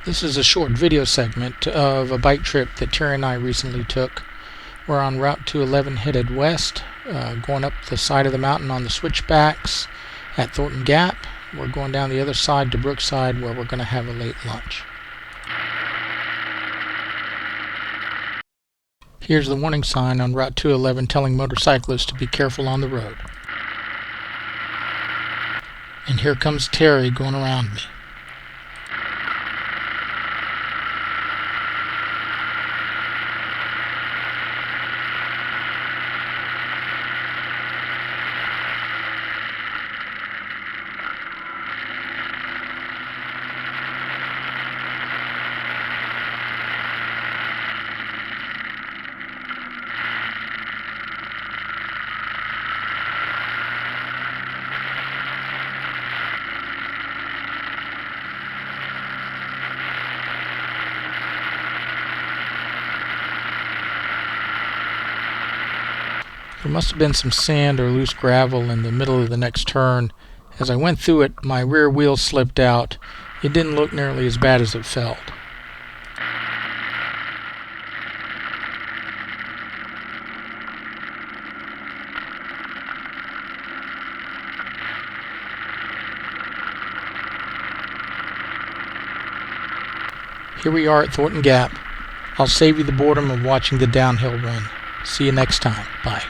This is a short video segment of a bike trip that Terry and I recently took. We're on Route 211 headed west, going up the side of the mountain on the switchbacks at Thorton Gap. We're going down the other side to Brookside where we're going to have a late lunch. Here's the warning sign on Route 211 telling motorcyclists to be careful on the road. And here comes Terry going around me. There must have been some sand or loose gravel in the middle of the next turn. As I went through it, my rear wheel slipped out. It didn't look nearly as bad as it felt. Here we are at Thornton Gap. I'll save you the boredom of watching the downhill run. See you next time. Bye.